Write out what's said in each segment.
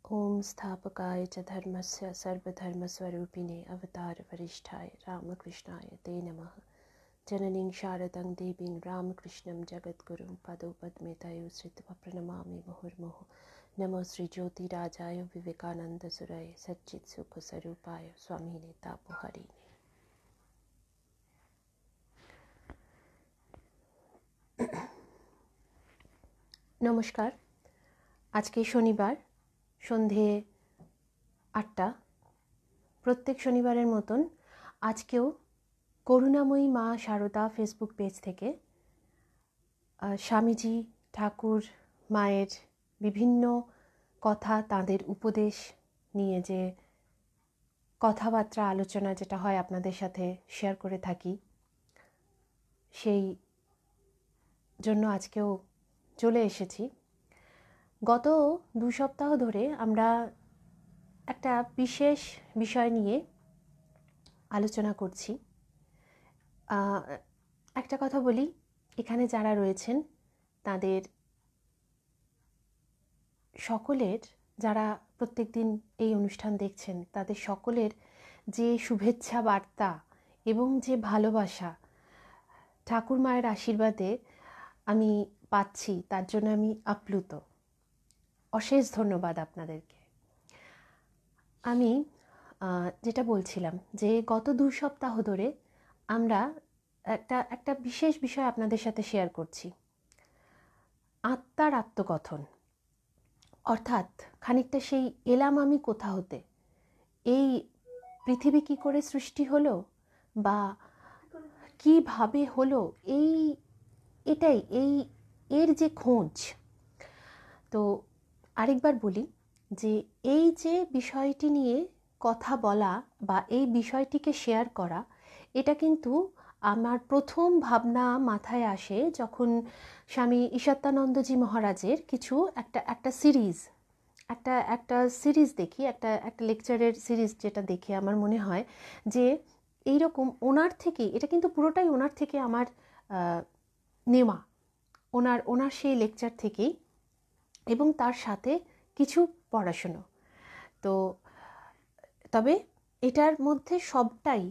ओम स्थापकाय च धर्मस्य सर्वधर्मस्वरूपिणे अवतारवरिष्ठाय रामकृष्णाय ते नमः। जननीं शारदां देवीं रामकृष्णं जगद्गुरुं पदो पद्मे तयो श्रित्वा प्रणमामि मुहुर्मुहुः। नमो श्रीज्योतिराजाय विवेकानन्दसुराय सच्चित्सुखस्वरूपाय स्वामिने तापोहरिणे। नमस्कार। आज के शनिवार সন্ধে ৮টা। প্রত্যেক শনিবারের মতন আজকেও করুণাময়ী মা শারদা ফেসবুক পেজ থেকে স্বামীজি ঠাকুর মায়ের বিভিন্ন কথা, তাঁদের উপদেশ নিয়ে যে কথাবার্তা আলোচনা যেটা হয় আপনাদের সাথে শেয়ার করে থাকি, সেই জন্য আজকেও চলে এসেছি। গত 2 সপ্তাহ ধরে আমরা একটা বিশেষ বিষয় নিয়ে আলোচনা করছি। একটা কথা বলি, এখানে যারা রয়েছেন তাদের সকলের, যারা প্রত্যেকদিন এই অনুষ্ঠান দেখছেন, তাদের সকলের যে শুভেচ্ছা বার্তা এবং যে ভালোবাসা ঠাকুর মায়ের আশীর্বাদে আমি পাচ্ছি, তার জন্য আমি আপ্লুত। অশেষ ধন্যবাদ আপনাদেরকে। আমি যেটা বলছিলাম যে গত 2 সপ্তাহ ধরে আমরা একটা বিশেষ বিষয় আপনাদের সাথে শেয়ার করছি, আত্মার আত্মকথন। অর্থাৎ খানিকটা সেই এলাম আমি কোথা হতে, এই পৃথিবী কি করে সৃষ্টি হলো বা কিভাবে হলো, এটাই এর যে খোঁজ। তো আরেকবার বলি যে এই যে বিষয়টি নিয়ে কথা বলা বা এই বিষয়টিকে শেয়ার করা, এটা কিন্তু আমার প্রথম ভাবনা মাথায় আসে যখন স্বামী ঈশাত্যানন্দজি মহারাজের কিছু একটা সিরিজ দেখি, একটা লেকচারের সিরিজ, যেটা দেখে আমার মনে হয় যে এইরকম ওনার থেকে, এটা কিন্তু পুরোটাই ওনার থেকে আমার নেওয়া, ওনার সেই লেকচার থেকেই, এবং তার সাথে কিছু পড়াশুনো। তো তবে এটার মধ্যে সবটাই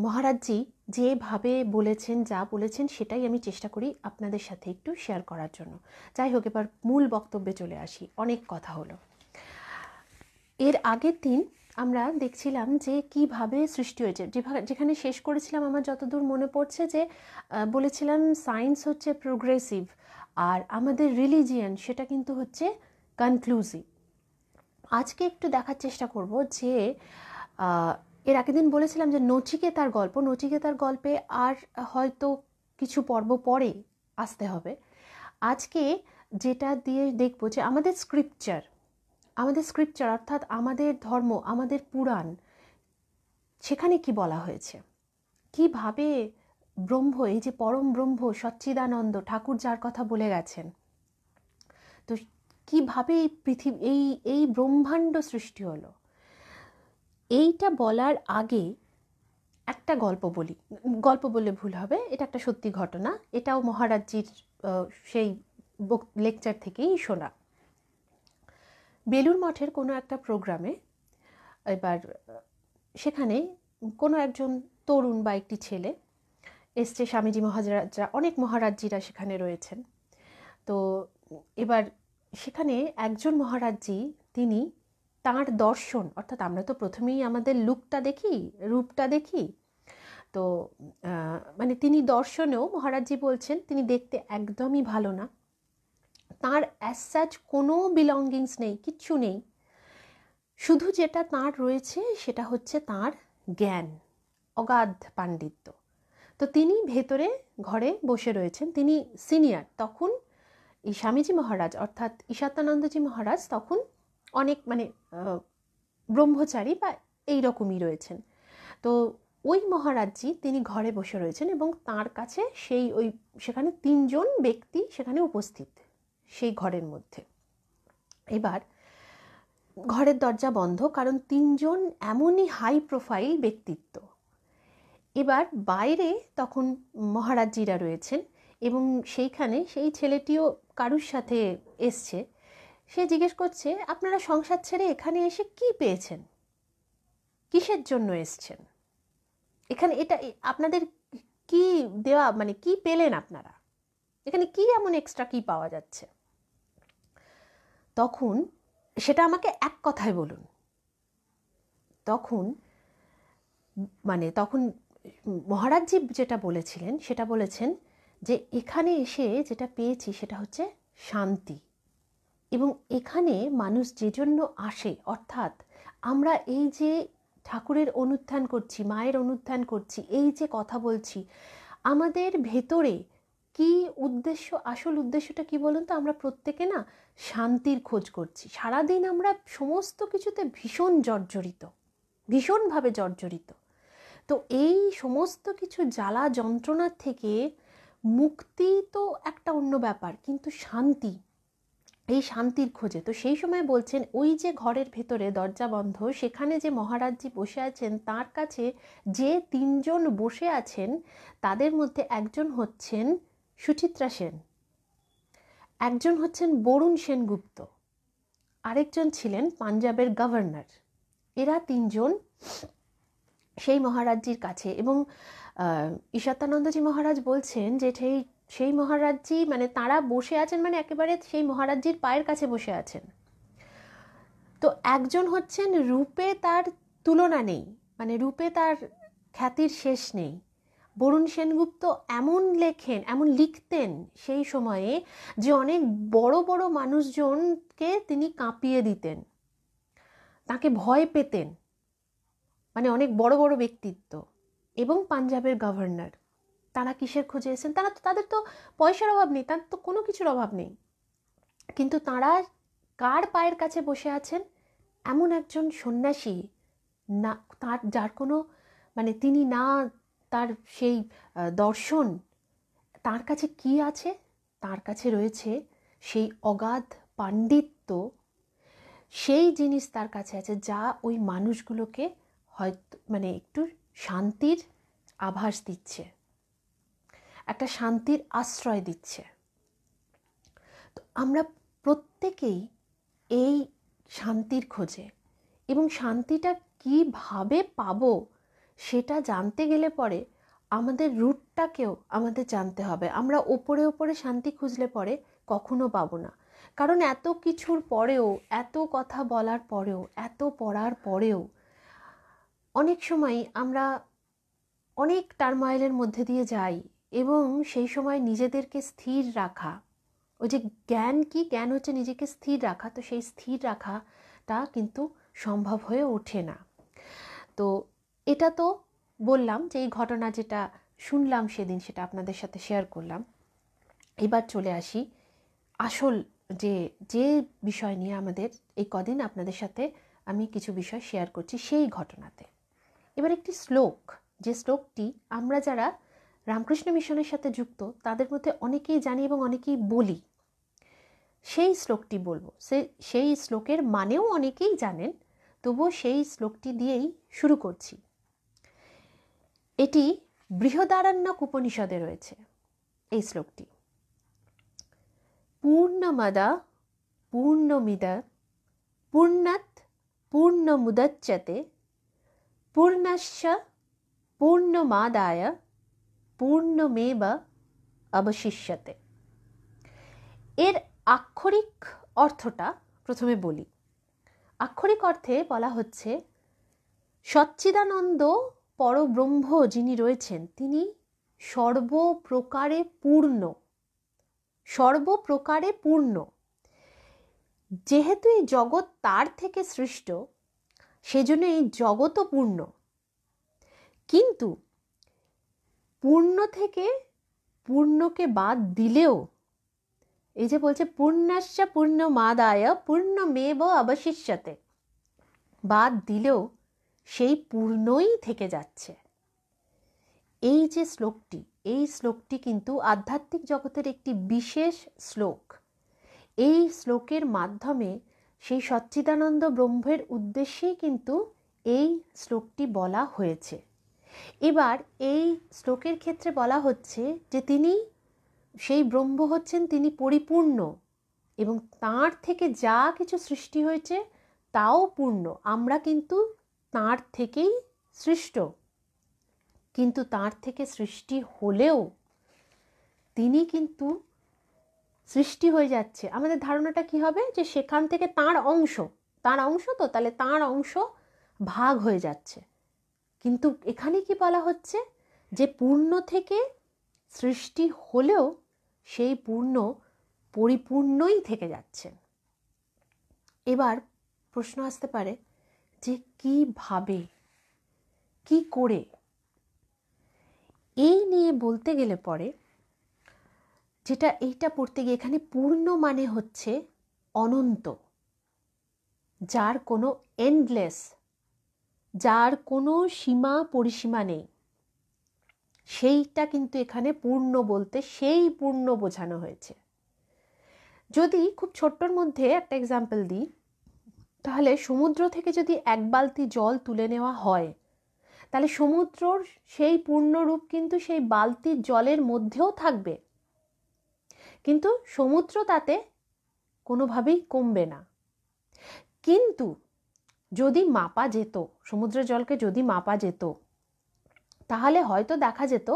মহারাজজি যেভাবে বলেছেন, যা বলেছেন, সেটাই আমি চেষ্টা করি আপনাদের সাথে একটু শেয়ার করার জন্য। যাই হোক, এবার মূল বক্তব্যে চলে আসি। অনেক কথা হলো। এর আগের দিন আমরা দেখছিলাম যে কিভাবে সৃষ্টি হয়েছে, যেখানে শেষ করেছিলাম আমার যতদূর মনে পড়ছে, যে বলেছিলাম সায়েন্স হচ্ছে প্রোগ্রেসিভ আর আমাদের রিলিজিয়ান সেটা কিন্তু হচ্ছে কনক্লুসিভ। আজকে একটু দেখার চেষ্টা করব যে এর আগের দিন বলেছিলাম যে নচিকেতার গল্পে আর হয়তো কিছু পর্ব পরে আসতে হবে। আজকে যেটা দিয়ে দেখব যে আমাদের স্ক্রিপচার অর্থাৎ আমাদের ধর্ম, আমাদের পুরাণ, সেখানে কি বলা হয়েছে, কিভাবে ব্রহ্ম, এই যে পরম ব্রহ্ম সচ্চিদানন্দ ঠাকুর যার কথা বলে গেছেন, তো কিভাবে এই পৃথিবী, এই ব্রহ্মাণ্ড সৃষ্টি হলো। এইটা বলার আগে একটা গল্প বললে ভুল হবে, এটা একটা সত্যি ঘটনা। এটাও মহারাজজির সেই লেকচার থেকেই শোনা। বেলুর মঠের কোনো একটা প্রোগ্রামে, এবার সেখানে কোনো একজন তরুণ বা একটি ছেলে এসছে, স্বামীজি মহারাজরা, অনেক মহারাজজিরা সেখানে রয়েছেন। তো এবার সেখানে একজন মহারাজজি, তিনি তাঁর দর্শন, অর্থাৎ আমরা তো প্রথমেই আমাদের রূপটা দেখি, তো মানে তিনি দর্শনেও, মহারাজজি বলছেন, তিনি দেখতে একদমই ভালো না, তাঁর অ্যাজ সাচ কোনো বিলঙ্গিংস নেই, কিচ্ছু নেই। শুধু যেটা তাঁর রয়েছে সেটা হচ্ছে তাঁর জ্ঞান, অগাধ পাণ্ডিত্য। তো তিনি ভেতরে ঘরে বসে রয়েছেন, তিনি সিনিয়র। তখন এই স্বামীজি মহারাজ অর্থাৎ ঈশাত্যানন্দজি মহারাজ তখন অনেক ব্রহ্মচারী বা এইরকমই রয়েছেন। তো ওই মহারাজজি তিনি ঘরে বসে রয়েছেন এবং তার কাছে সেখানে 3 জন ব্যক্তি সেখানে উপস্থিত সেই ঘরের মধ্যে। এবার ঘরের দরজা বন্ধ, কারণ 3 জন এমনই হাই প্রোফাইল ব্যক্তিত্ব। এবার বাইরে তখন মহারাজজিরা রয়েছেন এবং সেইখানে সেই ছেলেটিও কারুর সাথে এসছে। সে জিজ্ঞেস করছে আপনারা সংসার ছেড়ে এখানে এসে কি পেয়েছেন, কিসের জন্য এসছেন, এখানে এটা আপনাদের কি দেওয়া, মানে কি পেলেন আপনারা, এখানে কি এমন এক্সট্রা কি পাওয়া যাচ্ছে। তখন সেটা আমাকে এক কথায় বলুন। তখন মহারাজজি যেটা বলেছিলেন সেটা বলেছেন যে এখানে এসে যেটা পেয়েছি সেটা হচ্ছে শান্তি। এবং এখানে মানুষ যে জন্য আসে, অর্থাৎ আমরা এই যে ঠাকুরের অনুধ্যান করছি, মায়ের অনুধ্যান করছি, এই যে কথা বলছি, আমাদের ভেতরে কি উদ্দেশ্য, আসল উদ্দেশ্যটা কি বলুন তো? আমরা প্রত্যেকে না শান্তির খোঁজ করছি। সারাদিন আমরা সমস্ত কিছুতে ভীষণ জর্জরিত, ভীষণভাবে জর্জরিত। তো এই সমস্ত কিছু জ্বালা যন্ত্রণার থেকে মুক্তি তো একটা অন্য ব্যাপার, কিন্তু শান্তি, এই শান্তির খোঁজে। তো সেই সময় বলছেন ওই যে ঘরের ভেতরে দরজা বন্ধ, সেখানে যে মহারাজজি বসে আছেন, তার কাছে যে তিনজন বসে আছেন তাদের মধ্যে একজন হচ্ছেন সুচিত্রা সেন, একজন হচ্ছেন বরুণ সেনগুপ্ত, আরেকজন ছিলেন পাঞ্জাবের গভর্নর। এরা তিনজন সেই মহারাজজির কাছে, এবং ঈশাত্যানন্দজি মহারাজ বলছেন যে সেই মহারাজজি, মানে তারা বসে আছেন, মানে একেবারে সেই মহারাজজির পায়ের কাছে বসে আছেন। তো একজন হচ্ছেন রূপে তার তুলনা নেই, মানে রূপে তার খ্যাতির শেষ নেই। বরুণ সেনগুপ্ত এমন লেখেন, এমন লিখতেন সেই সময়ে যে অনেক বড় বড় মানুষজনকে তিনি কাঁপিয়ে দিতেন, তাকে ভয় পেতেন, মানে অনেক বড় বড় ব্যক্তিত্ব। এবং পাঞ্জাবের গভর্নর, তারা কিসের খোঁজে এসেছেন? তাদের তো পয়সার অভাব নেই, তাদের তো কোনো কিছুর অভাব নেই, কিন্তু তারা কার পায়ের কাছে বসে আছেন? এমন একজন সন্ন্যাসী, না তার যার কোনো, মানে তিনি না তার সেই দর্শন, তার কাছে কি আছে? তার কাছে রয়েছে সেই অগাধ পাণ্ডিত্য, সেই জিনিস তার কাছে আছে যা ওই মানুষগুলোকে হয়তো মানে একটু শান্তির আভাস দিচ্ছে, একটা শান্তির আশ্রয় দিচ্ছে। তো আমরা প্রত্যেকেই এই শান্তির খোঁজে, এবং শান্তিটা কিভাবে পাবো সেটা জানতে গেলে পরে আমাদের রুটটাকেও আমাদের জানতে হবে। আমরা ওপরে ওপরে শান্তি খুঁজলে পরে কখনো পাবো না, কারণ এত কিছুর পরেও, এত কথা বলার পরেও, এত পড়ার পরেও অনেক সময় আমরা অনেক টার্ময়েলের মধ্যে দিয়ে যাই, এবং সেই সময় নিজেদেরকে স্থির রাখা, ওই যে জ্ঞান কি, জ্ঞান হচ্ছে নিজেকে স্থির রাখা, তো সেই স্থির রাখাটা কিন্তু সম্ভব হয়ে ওঠে না। তো এটা তো বললাম যে এই ঘটনা যেটা শুনলাম সেদিন, সেটা আপনাদের সাথে শেয়ার করলাম। এবার চলে আসি আসল যে বিষয় নিয়ে আমাদের এই কদিন আপনাদের সাথে আমি কিছু বিষয় শেয়ার করছি, সেই ঘটনাতে। এবার একটি শ্লোক, যে শ্লোকটি আমরা যারা রামকৃষ্ণ মিশনের সাথে যুক্ত তাদের মধ্যে অনেকেই জানি এবং অনেকেই বলি, সেই শ্লোকটি বলবো। সেই শ্লোকের মানেও অনেকেই জানেন, তবুও সেই শ্লোকটি দিয়েই শুরু করছি। এটি বৃহদারণ্যক উপনিষদে রয়েছে এই শ্লোকটি। পূর্ণমদা পূর্ণমিদ পূর্ণাৎ পূর্ণমুদচ্যতে পূর্ণস্য পূর্ণমাদায় পূর্ণমেব অবশিষ্যতে। এর আক্ষরিক অর্থটা প্রথমে বলি। আক্ষরিক অর্থে বলা হচ্ছে সচ্চিদানন্দ পরব্রহ্ম যিনি রয়েছেন তিনি সর্বপ্রকারে পূর্ণ, সর্বপ্রকারে পূর্ণ। যেহেতু এই জগৎ তার থেকে সৃষ্ট, সেজন্য এই জগৎও পূর্ণ, কিন্তু পূর্ণ থেকে পূর্ণকে বাদ দিলেও, এই যে বলছে পূর্ণস্য পূর্ণমাদায় পূর্ণমেব অবশিষ্যতে, বাদ দিলেও সেই পূর্ণই থেকে যাচ্ছে। এই যে শ্লোকটি, এই শ্লোকটি কিন্তু আধ্যাত্মিক জগতের একটি বিশেষ শ্লোক। এই শ্লোকের মাধ্যমে সেই সচ্চিদানন্দ ব্রহ্মের উদ্দেশ্যেই কিন্তু এই শ্লোকটি বলা হয়েছে। এবার এই শ্লোকের ক্ষেত্রে বলা হচ্ছে যে তিনি সেই ব্রহ্ম হচ্ছেন, তিনি পরিপূর্ণ, এবং তাঁর থেকে যা কিছু সৃষ্টি হয়েছে তাও পূর্ণ। আমরা কিন্তু তাঁর থেকেই সৃষ্ট, কিন্তু তাঁর থেকে সৃষ্টি হলেও তিনি কিন্তু সৃষ্টি হয়ে যাচ্ছে। আমাদের ধারণাটা কি হবে, যে সেখান থেকে তাঁর অংশ তো, তাহলে তাঁর অংশ ভাগ হয়ে যাচ্ছে। কিন্তু এখানে কি বলা হচ্ছে, যে পূর্ণ থেকে সৃষ্টি হলেও সেই পূর্ণ পরিপূর্ণই থেকে যাচ্ছেন। এবার প্রশ্ন আসতে পারে যে কিভাবে, কি করে? এই নিয়ে বলতে গেলে পরে এইটা পড়তে গিয়ে, এখানে পূর্ণ মানে হচ্ছে অনন্ত, যার কোনো এন্ডলেস, যার কোনো সীমা পরিসীমা নেই, সেইটা কিন্তু এখানে পূর্ণ বলতে সেই পূর্ণ বোঝানো হয়েছে। যদি খুব ছোট্টর মধ্যে একটা এক্সাম্পল দিই, তাহলে সমুদ্র থেকে যদি এক বালতি জল তুলে নেওয়া হয়, তাহলে সমুদ্রর সেই পূর্ণরূপ কিন্তু সেই বালতির জলের মধ্যেও থাকবে, কিন্তু সমুদ্র তাতে কোনোভাবেই কমবে না। কিন্তু যদি মাপা যেত, সমুদ্রের জলকে যদি মাপা যেত, তাহলে হয়তো দেখা যেত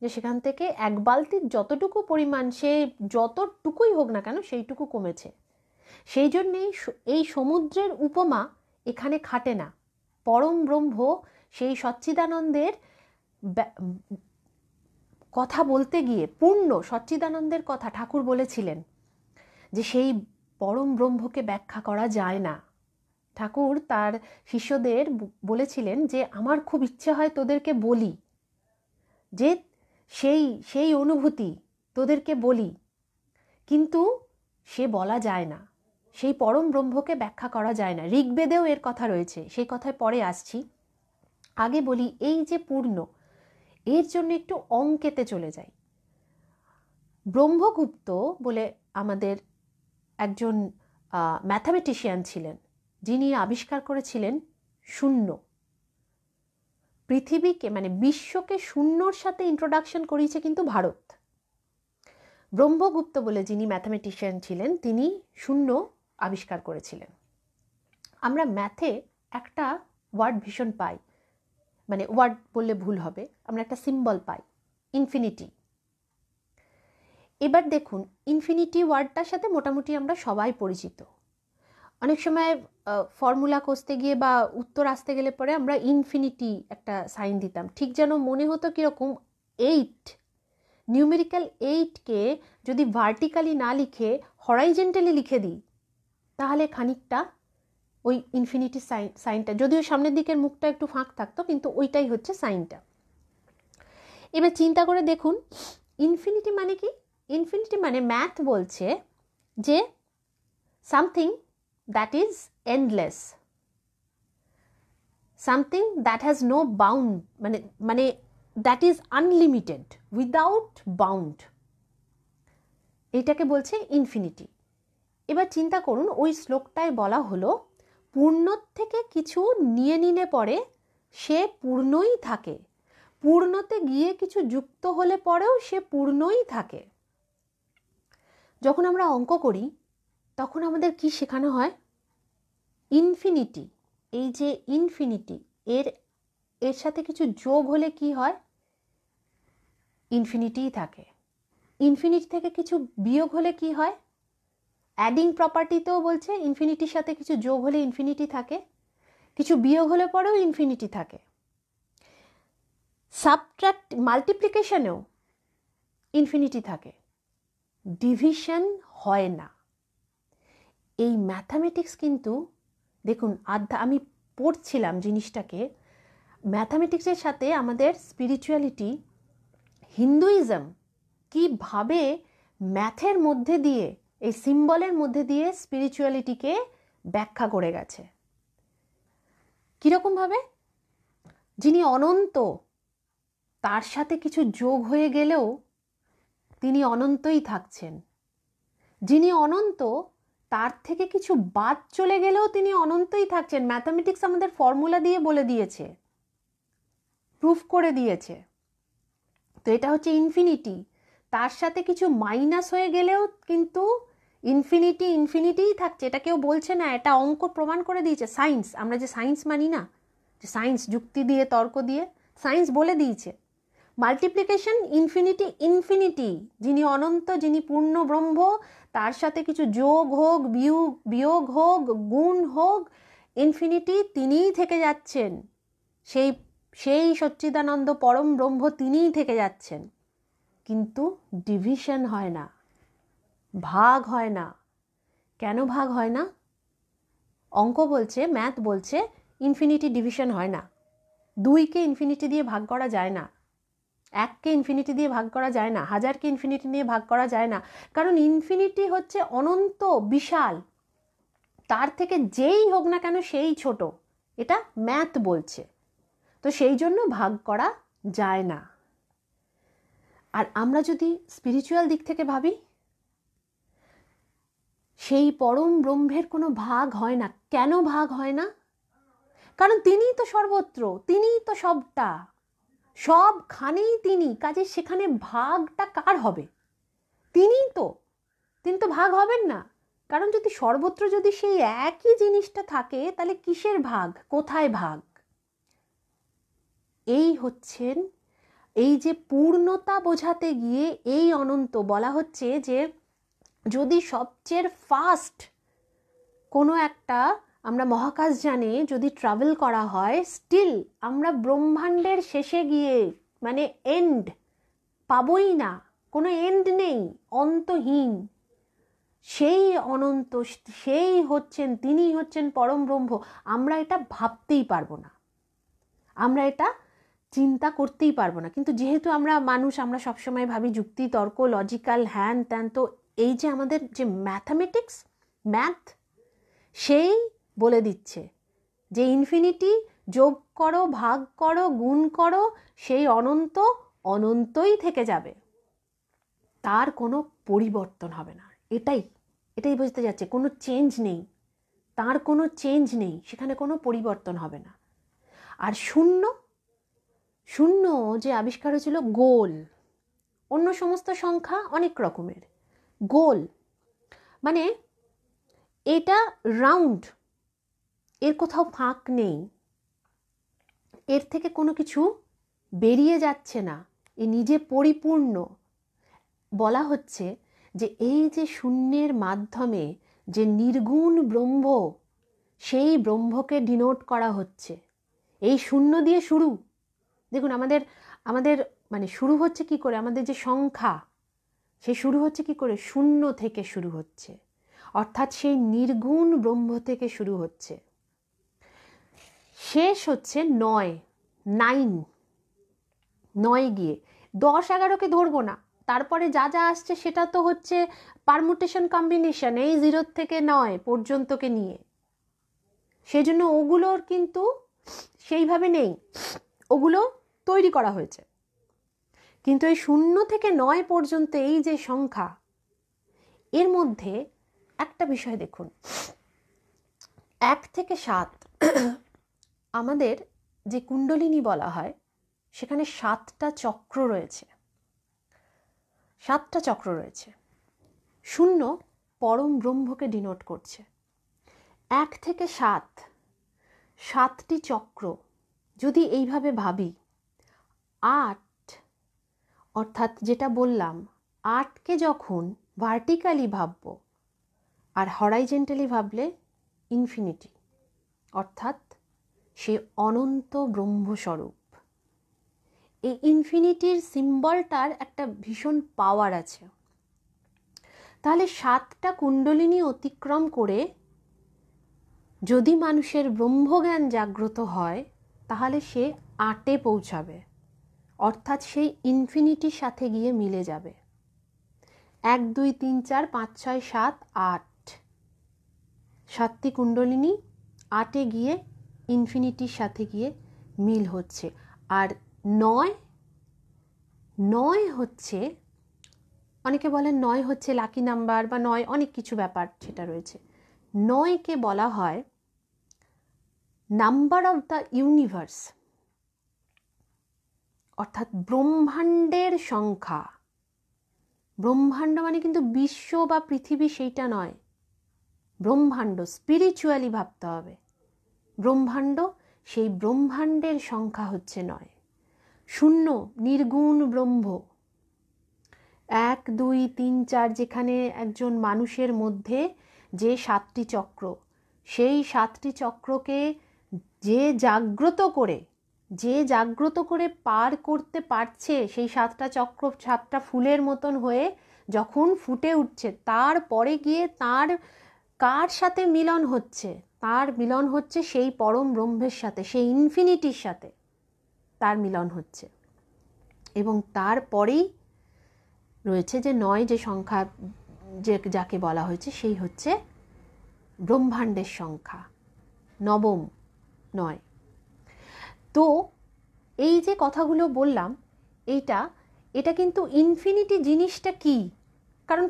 যে সেখান থেকে এক বালতির যতটুকু পরিমাণ, সে যতটুকুই হোক না কেন, সেইটুকু কমেছে। সেই জন্যেই এই সমুদ্রের উপমা এখানে খাটে না। পরম ব্রহ্ম সেই সচ্চিদানন্দের কথা বলতে গিয়ে, পূর্ণ সচ্চিদানন্দের কথা ঠাকুর বলেছিলেন যে সেই পরম ব্রহ্মকে ব্যাখ্যা করা যায় না। ঠাকুর তার শিষ্যদের বলেছিলেন যে আমার খুব ইচ্ছে হয় তোদেরকে বলি, যে সেই অনুভূতি তোদেরকে বলি, কিন্তু সে বলা যায় না, সেই পরম ব্রহ্মকে ব্যাখ্যা করা যায় না। ঋগ্বেদেও এর কথা রয়েছে, সেই কথায় পরে আসছি। আগে বলি, এই যে পূর্ণ, এর জন্য একটু অঙ্কেতে চলে যাই। ব্রহ্মগুপ্ত বলে আমাদের একজন ম্যাথামেটিশিয়ান ছিলেন, যিনি আবিষ্কার করেছিলেন শূন্য। পৃথিবীকে মানে বিশ্বকে শূন্যর সাথে ইন্ট্রোডাকশন করিয়েছে কিন্তু ভারত। ব্রহ্মগুপ্ত বলে যিনি ম্যাথামেটিশিয়ান ছিলেন, তিনি শূন্য আবিষ্কার করেছিলেন। আমরা ম্যাথে একটা ওয়ার্ড ভীষণ পাই, মানে ওয়ার্ড বললে ভুল হবে, আমরা একটা সিম্বল পাই, ইনফিনিটি। এবার দেখুন, ইনফিনিটি ওয়ার্ডটার সাথে মোটামুটি আমরা সবাই পরিচিত। অনেক সময় ফর্মুলা কষতে গিয়ে বা উত্তর আসতে গেলে পরে আমরা ইনফিনিটি একটা সাইন দিতাম, ঠিক যেন মনে হতো কীরকম 8, নিউমেরিক্যাল 8কে যদি ভার্টিক্যালি না লিখে হরাইজেন্টালি লিখে দিই, তাহলে খানিকটা ওই ইনফিনিটি সাইনটা, যদিও সামনের দিকের মুখটা একটু ফাঁক থাকতো, কিন্তু ওইটাই হচ্ছে সাইনটা। এবার চিন্তা করে দেখুন, ইনফিনিটি মানে কি? ইনফিনিটি মানে ম্যাথ বলছে যে something that is endless, something that has no bound, মানে that is unlimited without bound, এইটাকে বলছে ইনফিনিটি। এবার চিন্তা করুন, ওই শ্লোকটায় বলা হলো পূর্ণর থেকে কিছু নিয়ে নিলে পরে সে পূর্ণই থাকে, পূর্ণতে গিয়ে কিছু যুক্ত হলে পরেও সে পূর্ণই থাকে। যখন আমরা অঙ্ক করি তখন আমাদের কি শেখানো হয়? ইনফিনিটি, এই যে ইনফিনিটি, এর সাথে কিছু যোগ হলে কি হয়? ইনফিনিটিই থাকে। ইনফিনিটি থেকে কিছু বিয়োগ হলে কি হয়? অ্যাডিং প্রপার্টিতেও বলছে ইনফিনিটির সাথে কিছু যোগ হলে ইনফিনিটি থাকে, কিছু বিয়োগ হলে পরেও ইনফিনিটি থাকে। সাবট্রাক্ট, মাল্টিপ্লিকেশনেও ইনফিনিটি থাকে, ডিভিশন হয় না। এই ম্যাথামেটিক্স কিন্তু দেখুন, আমি পড়ছিলাম জিনিসটাকে, ম্যাথামেটিক্সের সাথে আমাদের স্পিরিচুয়ালিটি, হিন্দুইজম কীভাবে ম্যাথের মধ্যে দিয়ে, এই সিম্বলের মধ্যে দিয়ে স্পিরিচুয়ালিটিকে ব্যাখ্যা করে গেছে। কীরকমভাবে? যিনি অনন্ত, তার সাথে কিছু যোগ হয়ে গেলেও তিনি অনন্তই থাকছেন। যিনি অনন্ত, তার থেকে কিছু বাদ চলে গেলেও তিনি অনন্তই থাকছেন। ম্যাথামেটিক্স আমাদের ফর্মুলা দিয়ে বলে দিয়েছে, প্রুফ করে দিয়েছে। তো এটা হচ্ছে ইনফিনিটি। তার সাথে কিছু মাইনাস হয়ে গেলেও কিন্তু ইনফিনিটি ইনফিনিটিই থাকছে, এটা কেউ বলছে না, এটা অঙ্ক প্রমাণ করে দিয়েছে সায়েন্স। আমরা যে সায়েন্স মানি না, যে সায়েন্স যুক্তি দিয়ে তর্ক দিয়ে, সায়েন্স বলে দিয়েছে মাল্টিপ্লিকেশন ইনফিনিটি ইনফিনিটি, যিনি অনন্ত, যিনি পূর্ণ ব্রহ্ম, তার সাথে কিছু যোগ হোক, বিয়োগ হোক, গুণ হোক, ইনফিনিটি তিনিই থেকে যাচ্ছেন, সেই সেই সচ্চিদানন্দ পরম ব্রহ্ম তিনিই থেকে যাচ্ছেন। কিন্তু ডিভিশন হয় না, ভাগ হয় না। কেন ভাগ হয় না? অঙ্ক বলছে, ম্যাথ বলছে ইনফিনিটি ডিভিশন হয় না। 2কে ইনফিনিটি দিয়ে ভাগ করা যায় না, 1কে ইনফিনিটি দিয়ে ভাগ করা যায় না, 1000কে ইনফিনিটি দিয়ে ভাগ করা যায় না। কারণ ইনফিনিটি হচ্ছে অনন্ত, বিশাল, তার থেকে যেই হোক না কেন সেই ছোট, এটা ম্যাথ বলছে। তো সেই জন্য ভাগ করা যায় না। আর আমরা যদি স্পিরিচুয়াল দিক থেকে ভাবি, সেই পরম ব্রহ্মের কোনো ভাগ হয় না। কেন ভাগ হয় না? কারণ তিনিই তো সর্বত্র, তিনিই তো সবটা, সবখানেই তিনি, কাজে সেখানে ভাগটা কার হবে? তিনি তো ভাগ হবেন না। কারণ যদি সর্বত্র যদি সেই একই জিনিসটা থাকে, তাহলে কিসের ভাগ, কোথায় ভাগ? এই হচ্ছেন, এই যে পূর্ণতা বোঝাতে গিয়ে এই অনন্ত বলা হচ্ছে যে যদি সবচেয়ে ফাস্ট কোনো একটা আমরা মহাকাশযানে যদি ট্রাভেল করা হয়, স্টিল আমরা ব্রহ্মাণ্ডের শেষে গিয়ে মানে এন্ড পাবই না, কোনো এন্ড নেই, অন্তহীন। সেই অনন্ত, সেই হচ্ছেন, তিনি হচ্ছেন পরম ব্রহ্ম। আমরা এটা ভাবতেই পারবো না, আমরা এটা চিন্তা করতেই পারবো না। কিন্তু যেহেতু আমরা মানুষ, আমরা সবসময় ভাবি যুক্তি তর্ক, লজিক্যাল, হ্যান ত্যান। তো এই যে আমাদের যে ম্যাথামেটিক্স, ম্যাথ, সেই বলে দিচ্ছে যে ইনফিনিটি যোগ করো, ভাগ করো, গুণ করো, সেই অনন্ত অনন্তই থেকে যাবে, তার কোনো পরিবর্তন হবে না। এটাই বুঝতে যাচ্ছে, কোনো চেঞ্জ নেই, তার কোনো চেঞ্জ নেই, সেখানে কোনো পরিবর্তন হবে না। আর শূন্য, শূন্য যে আবিষ্কার হয়েছিল, গোল, অন্য সমস্ত সংখ্যা অনেক রকমের, গোল মানে এটা রাউন্ড, এর কোথাও ফাঁক নেই, এর থেকে কোনো কিছু বেরিয়ে যাচ্ছে না, এ নিজে পরিপূর্ণ। বলা হচ্ছে যে এই যে শূন্যের মাধ্যমে যে নির্গুণ ব্রহ্ম, সেই ব্রহ্মকে ডিনোট করা হচ্ছে। এই শূন্য দিয়ে শুরু, দেখুন আমাদের আমাদের মানে শুরু হচ্ছে কি করে, আমাদের যে সংখ্যা, সে শুরু হচ্ছে কি করে, শূন্য থেকে শুরু হচ্ছে, অর্থাৎ সেই নির্গুণ ব্রহ্ম থেকে শুরু হচ্ছে। শেষ হচ্ছে 9 গিয়ে 10-11কে ধরবো না, তারপরে যা যা আসছে সেটা তো হচ্ছে পারমুটেশন কম্বিনেশন, এই 0 থেকে 9 পর্যন্তকে নিয়ে। সেই জন্য ওগুলোর কিন্তু সেইভাবে নেই, ওগুলো তৈরি করা হয়েছে। কিন্তু এই 0 থেকে 9 পর্যন্ত এই যে সংখ্যা, এর মধ্যে একটা বিষয় দেখুন, 1 থেকে 7 আমাদের যে কুণ্ডলিনী বলা হয়, সেখানে 7টা চক্র রয়েছে, 7টা চক্র রয়েছে। 0 পরম ব্রহ্মকে ডিনোট করছে। 1 থেকে 7টি চক্র যদি এইভাবে ভাবি, 8 অর্থাৎ যেটা বললাম, 8কে যখন ভার্টিক্যালি ভাববো আর হরাইজেন্টালি ভাবলে ইনফিনিটি, অর্থাৎ সে অনন্ত ব্রহ্মস্বরূপ। এই ইনফিনিটির সিম্বলটার একটা ভীষণ পাওয়ার আছে। তাহলে 7টা কুণ্ডলিনী অতিক্রম করে যদি মানুষের ব্রহ্মজ্ঞান জাগ্রত হয়, তাহলে সে 8-এ পৌঁছাবে, অর্থাৎ সেই ইনফিনিটির সাথে গিয়ে মিলে যাবে। 1 2 3 4 5 6 7 8, 7টি কুণ্ডলিনী 8-এ গিয়ে ইনফিনিটির সাথে গিয়ে মিল হচ্ছে। আর 9 হচ্ছে, অনেকে বলেন 9 হচ্ছে লাকি নাম্বার বা 9 অনেক কিছু ব্যাপার সেটা রয়েছে। 9কে বলা হয় নাম্বার অফ দ্য ইউনিভার্স, অর্থাৎ ব্রহ্মাণ্ডের সংখ্যা, ব্রহ্মাণ্ড মানে কিন্তু বিশ্ব বা পৃথিবী সেইটা নয়, ব্রহ্মাণ্ড স্পিরিচুয়ালি ভাবতে হবে। ব্রহ্মাণ্ড, সেই ব্রহ্মাণ্ডের সংখ্যা হচ্ছে 9। শূন্য, নির্গুণ ব্রহ্ম, 1 2 3 4, যেখানে একজন মানুষের মধ্যে যে 7টি চক্র, সেই 7টি চক্রকে যে জাগ্রত করে পার করতে পারছে, সেই 7টা চক্র 7টা ফুলের মতন হয়ে যখন ফুটে উঠছে, তারপরে গিয়ে তার কার সাথে মিলন হচ্ছে? তার মিলন হচ্ছে সেই পরম ব্রহ্মের সাথে, সেই ইনফিনিটির সাথে তার মিলন হচ্ছে। এবং তারপরেই রয়েছে যে 9 যে সংখ্যা, যাকে বলা হয়েছে, সেই হচ্ছে ব্রহ্মাণ্ডের সংখ্যা, 9ম 9। তো এই যে কথাগুলো বললাম, এটা কিন্তু ইনফিনিটি জিনিসটা কি? কারণ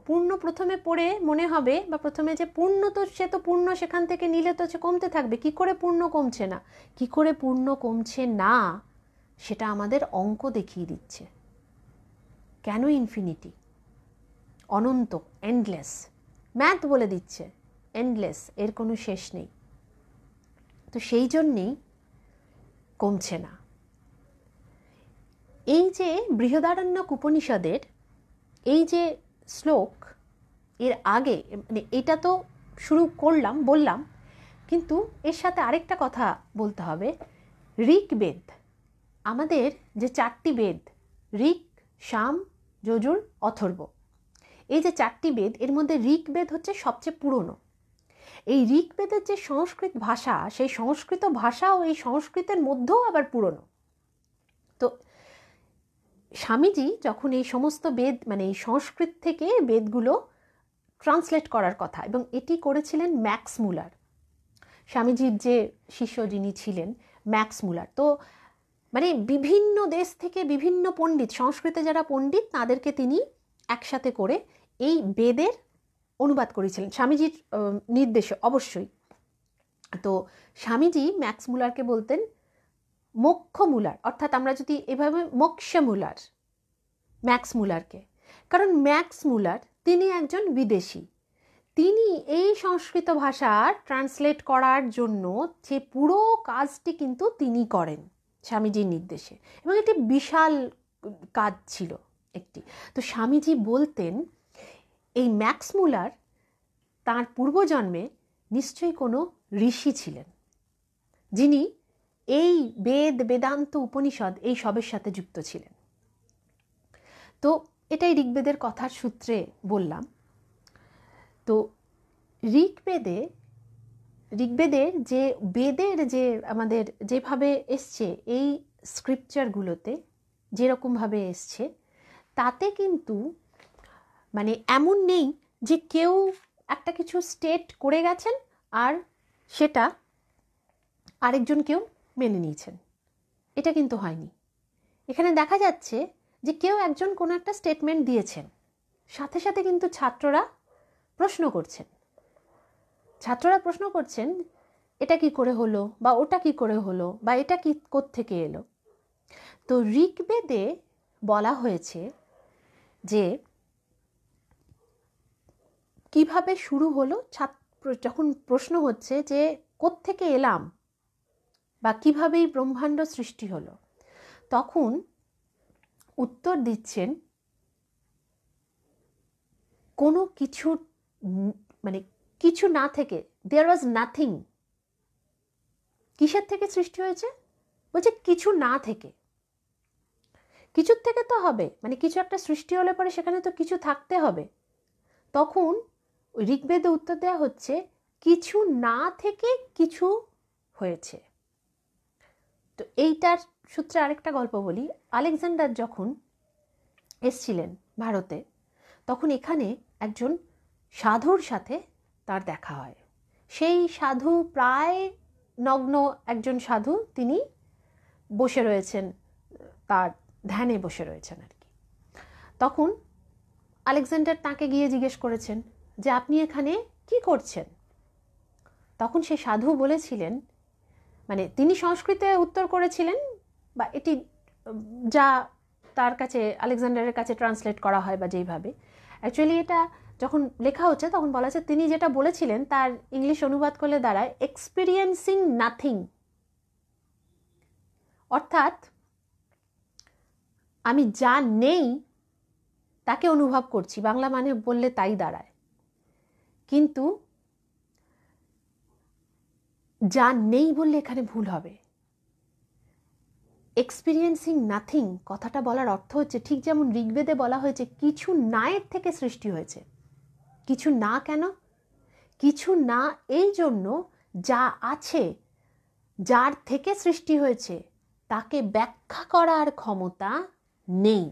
পূর্ণ প্রথমে পড়ে মনে হবে, বা প্রথমে যে পূর্ণ, তো সে তো পূর্ণ, সেখান থেকে নিলে তো সে কমতে থাকবে। কি করে পূর্ণ কমছে না? কি করে পূর্ণ কমছে না সেটা আমাদের অঙ্ক দেখিয়ে দিচ্ছে। কেন ইনফিনিটি? অনন্ত, এন্ডলেস। ম্যাথ বলে দিচ্ছে এন্ডলেস, এর কোনো শেষ নেই। তো সেই জন্যেই কমছে না। এই যে বৃহদারণ্যক উপনিষদের এই যে শ্লোক, এর আগে, মানে এটা তো শুরু বললাম, কিন্তু এর সাথে আরেকটা কথা বলতে হবে। ঋগ্বেদ, আমাদের যে 4টি বেদ, ঋক, সাম, যজুর, অথর্ব, এই যে 4টি বেদ, এর মধ্যে ঋগ্বেদ হচ্ছে সবচেয়ে পুরনো। এই ঋগ্বেদের যে সংস্কৃত ভাষা, সেই সংস্কৃত ভাষাও এই সংস্কৃতের মধ্যেও আবার পুরনো। তো স্বামীজি যখন এই সমস্ত বেদ, মানে এই সংস্কৃত থেকে বেদগুলো ট্রান্সলেট করার কথা, এবং এটি করেছিলেন ম্যাক্স মুলার, স্বামীজির যে শিষ্য যিনি ছিলেন ম্যাক্স মুলার। তো মানে বিভিন্ন দেশ থেকে বিভিন্ন পণ্ডিত, সংস্কৃতে যারা পণ্ডিত, তাদেরকে তিনি একসাথে করে এই বেদের অনুবাদ করেছিলেন স্বামীজির নির্দেশে অবশ্যই। তো স্বামীজি ম্যাক্স মুলারকে বলতেন মোক্ষ মুলার, অর্থাৎ আমরা যদি এভাবে মোক্ষ মুলার, ম্যাক্স মুলারকে। কারণ ম্যাক্স মুলার তিনি একজন বিদেশি, তিনি এই সংস্কৃত ভাষা ট্রান্সলেট করার জন্য যে পুরো কাজটি কিন্তু তিনি করেন স্বামীজির নির্দেশে, এবং এটি বিশাল কাজ ছিল একটি। তো স্বামীজি বলতেন এই ম্যাক্স মুলার তাঁর পূর্বজন্মে নিশ্চয়ই কোনো ঋষি ছিলেন, যিনি এই বেদ, বেদান্ত, উপনিষদ এই সবের সাথে যুক্ত ছিলেন। তো এটাই ঋগ্বেদের কথার সূত্রে বললাম। তো ঋগ্বেদের যে বেদের যে আমাদের যেভাবে এসছে, এই স্ক্রিপচারগুলোতে যেরকমভাবে এসছে, তাতে কিন্তু মানে এমন নেই যে কেউ একটা কিছু স্টেট করে গেছেন আর সেটা আরেকজন কেউ মেনে নিয়েছেন, এটা কিন্তু হয়নি। এখানে দেখা যাচ্ছে যে কেউ একজন কোনো একটা স্টেটমেন্ট দিয়েছেন, সাথে সাথে কিন্তু ছাত্ররা প্রশ্ন করছেন এটা কি করে হলো, বা ওটা কি করে হলো, বা এটা কি কোত্থেকে এলো। তো ঋগ্বেদে বলা হয়েছে যে কিভাবে শুরু হলো, যখন প্রশ্ন হচ্ছে যে কোত্থেকে এলাম বা কিভাবে এই ব্রহ্মাণ্ড সৃষ্টি হলো, তখন উত্তর দিচ্ছেন কোনো কিছু, মানে কিছু না থেকে, দেয়ার ওয়াজ নাথিং। কিসের থেকে সৃষ্টি হয়েছে? বলছে কিছু না থেকে। কিছুর থেকে তো হবে, মানে কিছু একটা সৃষ্টি হলে পরে সেখানে তো কিছু থাকতে হবে। তখন ঋগ্বেদে উত্তর দেওয়া হচ্ছে কিছু না থেকে কিছু হয়েছে। তো এইটার সূত্রে আরেকটা গল্প বলি। আলেকজান্ডার যখন এসছিলেন ভারতে, তখন এখানে একজন সাধুর সাথে তার দেখা হয়। সেই সাধু প্রায় নগ্ন একজন সাধু, তিনি বসে রয়েছেন, তার ধ্যানে বসে রয়েছেন আর কি। তখন আলেকজান্ডার তাকে গিয়ে জিজ্ঞেস করেছেন যে আপনি এখানে কি করছেন? তখন সে সাধু বলেছিলেন, মানে তিনি সংস্কৃতে উত্তর করেছিলেন, বা এটি যা তার কাছে আলেকজান্ডারের কাছে ট্রান্সলেট করা হয় বা যেইভাবে, অ্যাকচুয়ালি এটা যখন লেখা হচ্ছে তখন বলা হচ্ছে তিনি যেটা বলেছিলেন তার ইংলিশ অনুবাদ করলে দাঁড়ায় এক্সপিরিয়েন্সিং নাথিং, অর্থাৎ আমি যা নেই তাকে অনুভব করছি, বাংলা মানে বললে তাই দাঁড়ায়। কিন্তু যা নেই বললে এখানে ভুল হবে। এক্সপিরিয়েন্সিং নাথিং কথাটা বলার অর্থ হচ্ছে ঠিক যেমন ঋগ্বেদে বলা হয়েছে কিছু নায়ের থেকে সৃষ্টি হয়েছে। কিছু না কেন? কিছু না এই জন্য যা আছে, যার থেকে সৃষ্টি হয়েছে তাকে ব্যাখ্যা করার ক্ষমতা নেই,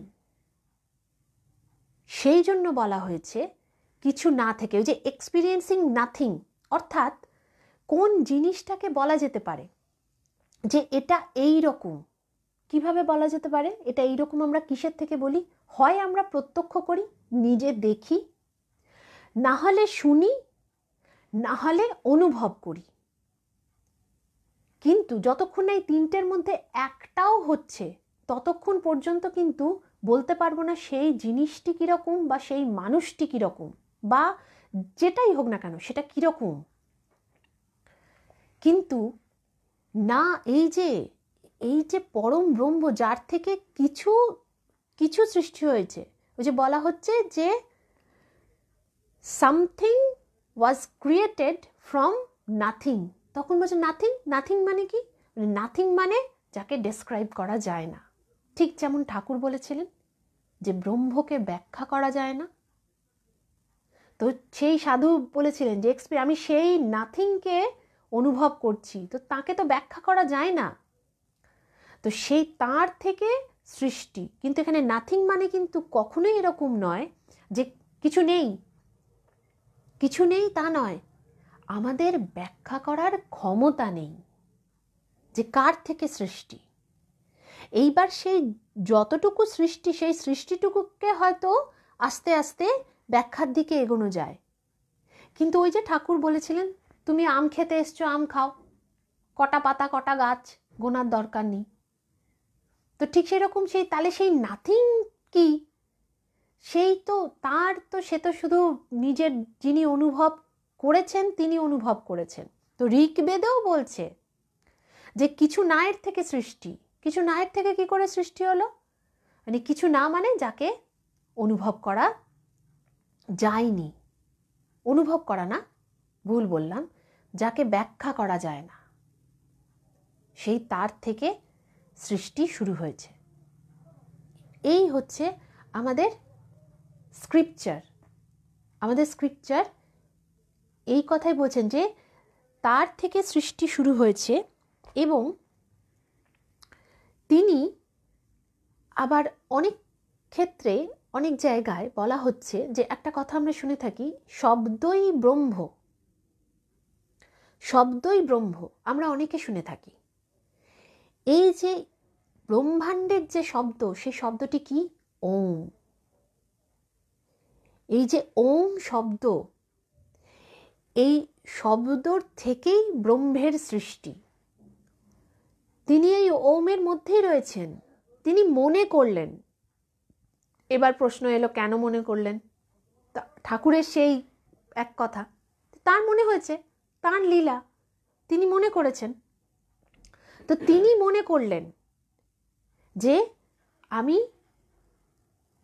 সেই জন্য বলা হয়েছে কিছু না থেকে। ওই যে এক্সপিরিয়েন্সিং নাথিং, অর্থাৎ কোন জিনিসটাকে বলা যেতে পারে যে এটা এই রকম। কিভাবে বলা যেতে পারে এটা এই রকম? আমরা কিসের থেকে বলি? হয় আমরা প্রত্যক্ষ করি, নিজে দেখি, না হলে শুনি, না হলে অনুভব করি। কিন্তু যতক্ষণ এই তিনটের মধ্যে একটাও হচ্ছে ততক্ষণ পর্যন্ত কিন্তু বলতে পারবো না সেই জিনিসটি কীরকম বা সেই মানুষটি কীরকম বা যেটাই হোক না কেন সেটা কীরকম। কিন্তু না, এই যে পরম ব্রহ্ম যার থেকে কিছু কিছু সৃষ্টি হয়েছে, ওই যে বলা হচ্ছে যে something was created from nothing, তখন বলছে নাথিং। নাথিং মানে কি? নাথিং মানে যাকে ডেসক্রাইব করা যায় না। ঠিক যেমন ঠাকুর বলেছিলেন যে ব্রহ্মকে ব্যাখ্যা করা যায় না, তো সেই সাধু বলেছিলেন যে আমি সেই নাথিংকে অনুভব করছি, তো তাকে তো ব্যাখ্যা করা যায় না, তো সেই তার থেকে সৃষ্টি। কিন্তু এখানে নাথিং মানে কিন্তু কখনোই এরকম নয় যে কিছু নেই, কিছু নেই তা নয়, আমাদের ব্যাখ্যা করার ক্ষমতা নেই যে কার থেকে সৃষ্টি। এইবার সেই যতটুকু সৃষ্টি, সেই সৃষ্টিটুকুকে হয়তো আস্তে আস্তে ব্যাখ্যার দিকে এগোনো যায়। কিন্তু ওই যে ঠাকুর বলেছিলেন তুমি আম খেতে এসছো, আম খাও, কটা পাতা কটা গাছ গোনার দরকার নেই। তো ঠিক সেরকম সেই তাহলে সেই নাথিং কি? সেই তো তার তো সে তো শুধু নিজের যিনি অনুভব করেছেন তিনি অনুভব করেছেন। তো ঋগ্বেদেও বলছে যে কিছু নায়ের থেকে সৃষ্টি। কিছু নায়ের থেকে কি করে সৃষ্টি হলো? মানে কিছু না মানে যাকে অনুভব করা যায়নি, অনুভব করা না, ভুল বললাম, যাকে ব্যাখ্যা করা যায় না, সেই তার থেকে সৃষ্টি শুরু হয়েছে। এই হচ্ছে আমাদের স্ক্রিপচার। আমাদের স্ক্রিপচার এই কথাই বলছেন যে তার থেকে সৃষ্টি শুরু হয়েছে। এবং তিনি আবার অনেক ক্ষেত্রে অনেক জায়গায় বলা হচ্ছে যে একটা কথা আমরা শুনে থাকি, শব্দই ব্রহ্ম। শব্দই ব্রহ্ম আমরা অনেকে শুনে থাকি। এই যে ব্রহ্মাণ্ডের যে শব্দ, সেই শব্দটি কি? ওম। এই যে ওম শব্দ, এই শব্দর থেকেই ব্রহ্মের সৃষ্টি। তিনি এই ওমের মধ্যেই রয়েছেন, তিনি মনে করলেন। এবার প্রশ্ন এলো কেন মনে করলেন? ঠাকুরের সেই এক কথা, তার মনে হয়েছে, তার লীলা, তিনি মনে করেছেন। তো তিনি মনে করলেন যে আমি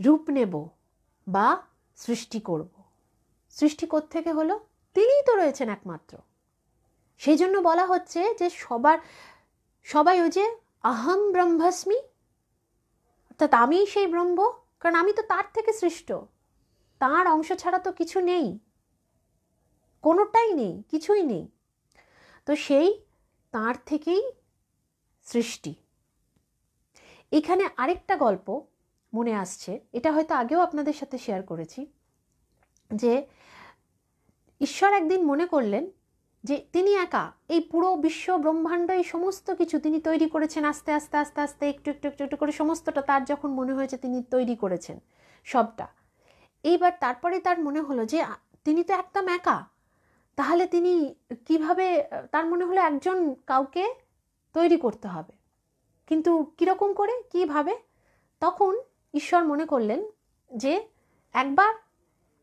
রূপ নেব বা সৃষ্টি করব। সৃষ্টি কোত্থেকে হলো? তিনিই তো রয়েছেন একমাত্র। সেই জন্য বলা হচ্ছে যে সবাই ওই যে আহম ব্রহ্মাস্মি, অর্থাৎ আমি সেই ব্রহ্ম, কারণ আমি তো তার থেকে সৃষ্ট, তার অংশ ছাড়া তো কিছু নেই, কোনোটাই নেই, কিছুই নেই। তো সেই তার থেকেই সৃষ্টি। এখানে আরেকটা গল্প মনে আসছে, এটা হয়তো আগেও আপনাদের সাথে শেয়ার করেছি, যে ঈশ্বর একদিন মনে করলেন যে তিনি একা এই পুরো বিশ্ব ব্রহ্মাণ্ড এই সমস্ত কিছু তিনি তৈরি করেছেন, আস্তে আস্তে আস্তে আস্তে একটু একটু একটু একটু করে সমস্তটা তার যখন মনে হয়েছে তিনি তৈরি করেছেন সবটা। এইবার তারপরে তার মনে হলো যে তিনি তো একদম একা, তাহলে তিনি কিভাবে, তার মনে হলো একজন কাউকে তৈরি করতে হবে, কিন্তু কিরকম করে, কিভাবে? তখন ঈশ্বর মনে করলেন যে একবার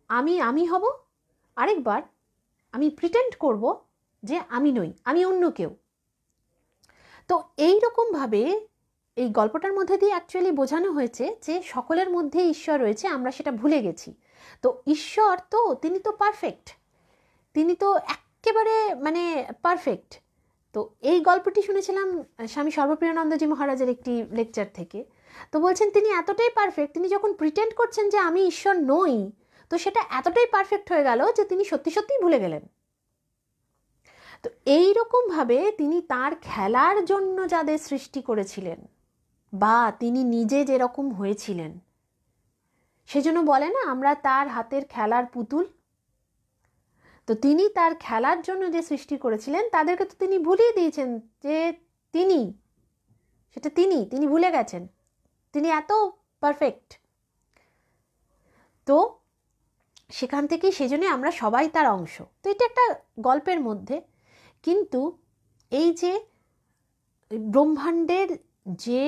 আমি হব, আরেকবার আমি প্রিটেন্ড করব যে আমি নই, আমি অন্য কেউ। তো এই রকমভাবে এই গল্পটার মধ্যে দিয়ে অ্যাকচুয়ালি বোঝানো হয়েছে যে সকলের মধ্যে ঈশ্বর রয়েছে, আমরা সেটা ভুলে গেছি। তো ঈশ্বর তো তিনি তো পারফেক্ট, তিনি তো একেবারে মানে পারফেক্ট। তো এই গল্পটি শুনেছিলাম স্বামী সর্বপ্রিয়ানন্দজি মহারাজের একটি লেকচার থেকে। তো বলছেন তিনি এতটাই পারফেক্ট, তিনি যখন প্রিটেন্ড করছেন যে আমি ঈশ্বর নই, তো সেটা এতটাই পারফেক্ট হয়ে গেল যে তিনি সত্যি সত্যিই ভুলে গেলেন। তো এই রকমভাবে তিনি তার খেলার জন্য যাদের সৃষ্টি করেছিলেন, বা তিনি নিজে যেরকম হয়েছিলেন, সেজন্য বলে না আমরা তার হাতের খেলার পুতুল। তো তিনি তার খেলার জন্য যে সৃষ্টি করেছিলেন তাদেরকে তো তিনি ভুলিয়ে দিয়েছেন যে তিনি সেটা তিনি ভুলে গেছেন, তিনি এত পারফেক্ট। তো সেখান থেকেই সেজন্য আমরা সবাই তার অংশ। তো এটা একটা গল্পের মধ্যে, কিন্তু এই যে ব্রহ্মাণ্ডের যে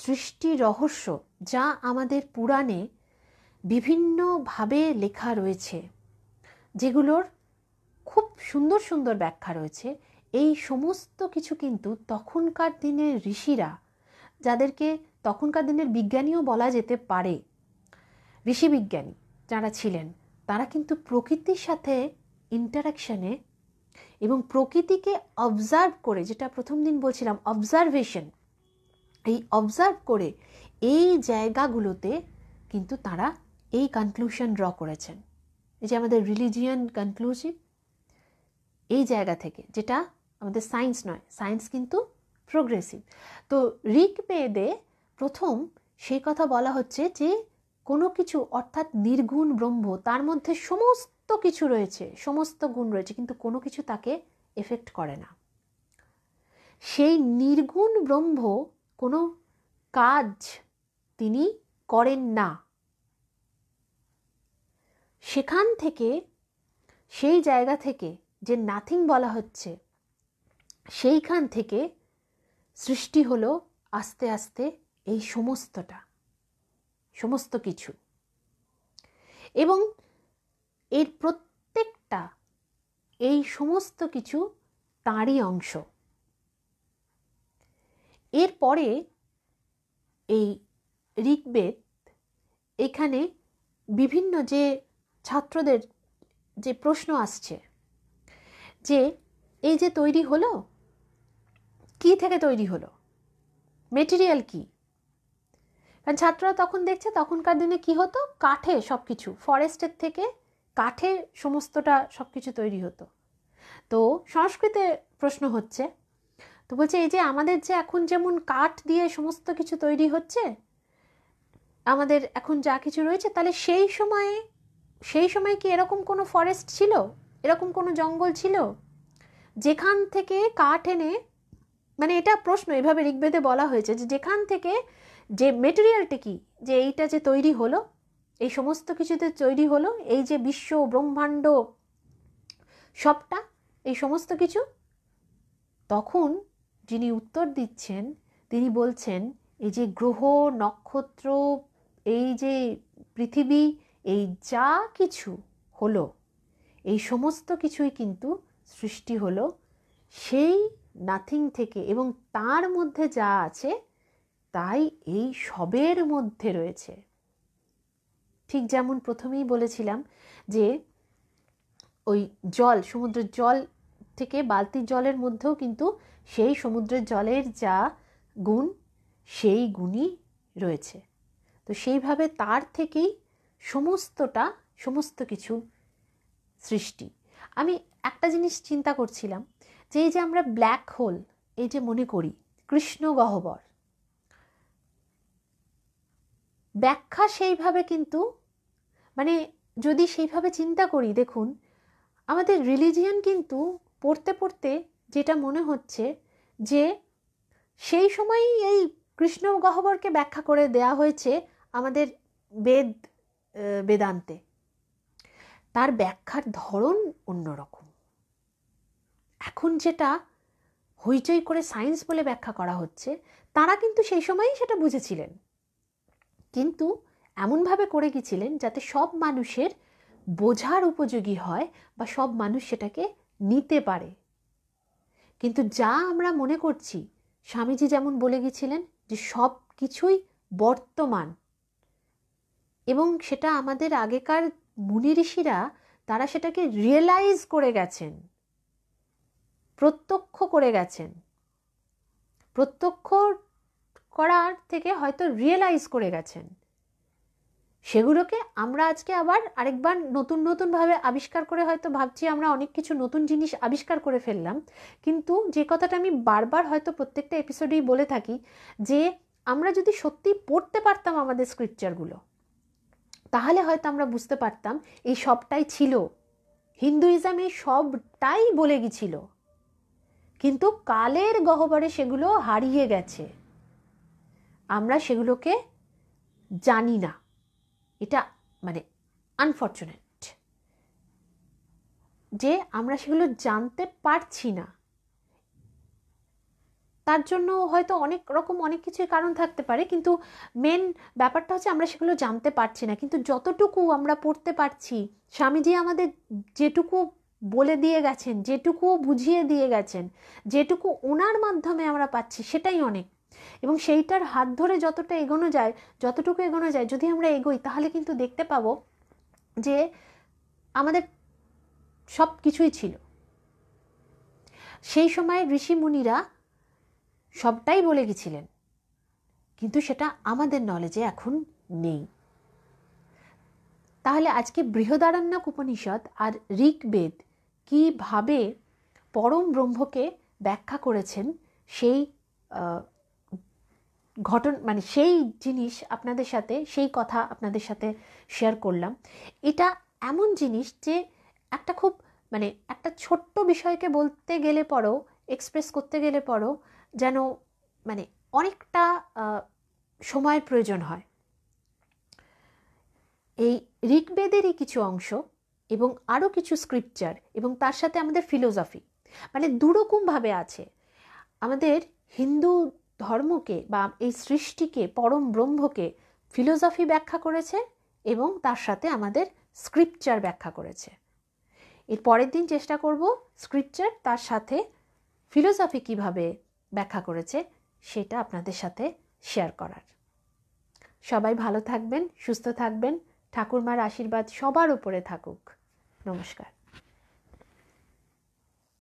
সৃষ্টি রহস্য যা আমাদের পুরাণে বিভিন্নভাবে লেখা রয়েছে, যেগুলোর খুব সুন্দর সুন্দর ব্যাখ্যা রয়েছে, এই সমস্ত কিছু কিন্তু তখনকার দিনের ঋষিরা, যাদেরকে তখনকার দিনের বিজ্ঞানীও বলা যেতে পারে, ঋষি বিজ্ঞানী যারা ছিলেন, তারা কিন্তু প্রকৃতির সাথে ইন্টারাকশানে এবং প্রকৃতিকে অবজার্ভ করে, যেটা প্রথম দিন বলছিলাম অবজারভেশন, এই অবজার্ভ করে এই জায়গাগুলোতে কিন্তু তারা এই কনক্লুশন ড্র করেছেন। এই যে আমাদের রিলিজিয়ান কনক্লুসিভ, এই জায়গা থেকে, যেটা আমাদের সায়েন্স নয়, সায়েন্স কিন্তু প্রোগ্রেসিভ। তো ঋগ্বেদে প্রথম সেই কথা বলা হচ্ছে যে কোনো কিছু অর্থাৎ নির্গুণ ব্রহ্ম, তার মধ্যে সমস্ত কিছু রয়েছে, সমস্ত গুণ রয়েছে, কিন্তু কোনো কিছু তাকে এফেক্ট করে না। সেই নির্গুণ ব্রহ্ম কোনো কাজ তিনি করেন না। সেখান থেকে, সেই জায়গা থেকে যে নাথিং বলা হচ্ছে, সেইখান থেকে সৃষ্টি হলো আস্তে আস্তে এই সমস্তটা, সমস্ত কিছু। এবং এর প্রত্যেকটা, এই সমস্ত কিছু তাঁরই অংশ। এরপরে এই ঋগ্বেদ, এখানে বিভিন্ন যে ছাত্রদের যে প্রশ্ন আসছে যে এই যে তৈরি হলো, কি থেকে তৈরি হলো, মেটেরিয়াল কি? কারণ ছাত্ররা তখন দেখছে তখনকার দিনে কি হতো, কাঠে সব কিছু, ফরেস্টের থেকে কাঠে সমস্তটা সব কিছু তৈরি হতো। তো সংস্কৃতে প্রশ্ন হচ্ছে, তো বলছে এই যে আমাদের যে এখন যেমন কাঠ দিয়ে সমস্ত কিছু তৈরি হচ্ছে, আমাদের এখন যা কিছু রয়েছে, তাহলে সেই সময় কি এরকম কোনো ফরেস্ট ছিল, এরকম কোনো জঙ্গল ছিল যেখান থেকে কাঠ এনে, মানে এটা প্রশ্ন, এভাবে ঋগ্বেদে বলা হয়েছে যে যেখান থেকে যে মেটেরিয়ালটা কি, যে এইটা যে তৈরি হলো, এই সমস্ত কিছুতে তৈরি হলো, এই যে বিশ্ব ব্রহ্মাণ্ড সবটা, এই সমস্ত কিছু। তখন যিনি উত্তর দিচ্ছেন তিনি বলছেন এই যে গ্রহ নক্ষত্র, এই যে পৃথিবী, এই যা কিছু হলো, এই সমস্ত কিছুই কিন্তু সৃষ্টি হলো সেই নাথিং থেকে, এবং তার মধ্যে যা আছে তাই এই সবের মধ্যে রয়েছে। ঠিক যেমন প্রথমেই বলেছিলাম যে ওই জল, সমুদ্রের জল থেকে বালতির জলের মধ্যেও কিন্তু সেই সমুদ্রের জলের যা গুণ, সেই গুণই রয়েছে। তো সেইভাবে তার থেকেই সমস্ত কিছু সৃষ্টি। আমি একটা জিনিস চিন্তা করছিলাম যে এই যে আমরা ব্ল্যাক হোল, এই যে মনে করি কৃষ্ণ গহ্বর, ব্যাখ্যা সেইভাবে কিন্তু, মানে যদি সেইভাবে চিন্তা করি, দেখুন আমাদের রিলিজিয়ান কিন্তু পড়তে পড়তে যেটা মনে হচ্ছে যে সেই সময়ই এই কৃষ্ণ গহ্বরকে ব্যাখ্যা করে দেয়া হয়েছে আমাদের বেদান্তে। তার ব্যাখ্যার ধরন অন্যরকম। এখন যেটা হইচই করে সায়েন্স বলে ব্যাখ্যা করা হচ্ছে, তারা কিন্তু সেই সময়ই সেটা বুঝেছিলেন। কিন্তু এমনভাবে করে গেছিলেন যাতে সব মানুষের বোঝার উপযোগী হয় বা সব মানুষ সেটাকে নিতে পারে। কিন্তু যা আমরা মনে করছি, স্বামীজি যেমন বলে গেছিলেন যে সব কিছুই বর্তমান, এবং সেটা আমাদের আগেকার মুনি ঋষিরা তারা সেটাকে রিয়েলাইজ করে গেছেন, প্রত্যক্ষ করে গেছেন। প্রত্যক্ষ করার থেকে হয়তো রিয়েলাইজ করে গেছেন। সেগুলোকে আমরা আজকে আবার আরেকবার নতুন নতুনভাবে আবিষ্কার করে হয়তো ভাবছি আমরা অনেক কিছু নতুন জিনিস আবিষ্কার করে ফেললাম। কিন্তু যে কথাটা আমি বারবার হয়তো প্রত্যেকটা এপিসোডেই বলে থাকি, যে আমরা যদি সত্যি পড়তে পারতাম আমাদের স্ক্রিপচারগুলো, তাহলে হয়তো আমরা বুঝতে পারতাম এই সবটাই ছিল, হিন্দুইজম এই সবটাই বলে গেছিল, কিন্তু কালের গহ্বরে সেগুলো হারিয়ে গেছে, আমরা সেগুলোকে জানি না। এটা মানে আনফর্চুনেট যে আমরা সেগুলো জানতে পারছি না। তার জন্য হয়তো অনেক রকম অনেক কিছুই কারণ থাকতে পারে, কিন্তু মেন ব্যাপারটা হচ্ছে আমরা সেগুলো জানতে পারছি না। কিন্তু যতটুকু আমরা পড়তে পারছি, স্বামীজি আমাদের যেটুকু বলে দিয়ে গেছেন, যেটুকু বুঝিয়ে দিয়ে গেছেন, যেটুকু ওনার মাধ্যমে আমরা পাচ্ছি, সেটাই অনেক। এবং সেইটার হাত ধরে যতটা এগোনো যায়, যতটুকু এগোনো যায়, যদি আমরা এগোই তাহলে কিন্তু দেখতে পাবো যে আমাদের সব কিছুই ছিল। সেই সময় ঋষি মুনিরা সবটাই বলে গেছিলেন, কিন্তু সেটা আমাদের নলেজে এখন নেই। তাহলে আজকে বৃহদারণ্যক উপনিষদ আর ঋগ্বেদ কিভাবে পরম ব্রহ্মকে ব্যাখ্যা করেছেন, সেই মানে সেই জিনিস আপনাদের সাথে, সেই কথা আপনাদের সাথে শেয়ার করলাম। এটা এমন জিনিস যে একটা খুব মানে একটা ছোট্ট বিষয়কে বলতে গেলে পরও, এক্সপ্রেস করতে গেলে পরও যেন মানে অনেকটা সময়ের প্রয়োজন হয়। এই ঋগ্বেদেরই কিছু অংশ এবং আরও কিছু স্ক্রিপচার এবং তার সাথে আমাদের ফিলোসফি, মানে দুরকমভাবে আছে। আমাদের হিন্দু ধর্মকে বা এই সৃষ্টিকে, পরম ব্রহ্মকে ফিলোসফি ব্যাখ্যা করেছে এবং তার সাথে আমাদের স্ক্রিপচার ব্যাখ্যা করেছে। এর পরের দিন চেষ্টা করব স্ক্রিপচার তার সাথে ফিলোসফি কিভাবে ব্যাখ্যা করেছে সেটা আপনাদের সাথে শেয়ার করার। সবাই ভালো থাকবেন, সুস্থ থাকবেন, ঠাকুরমার আশীর্বাদ সবার উপরে থাকুক। নমস্কার।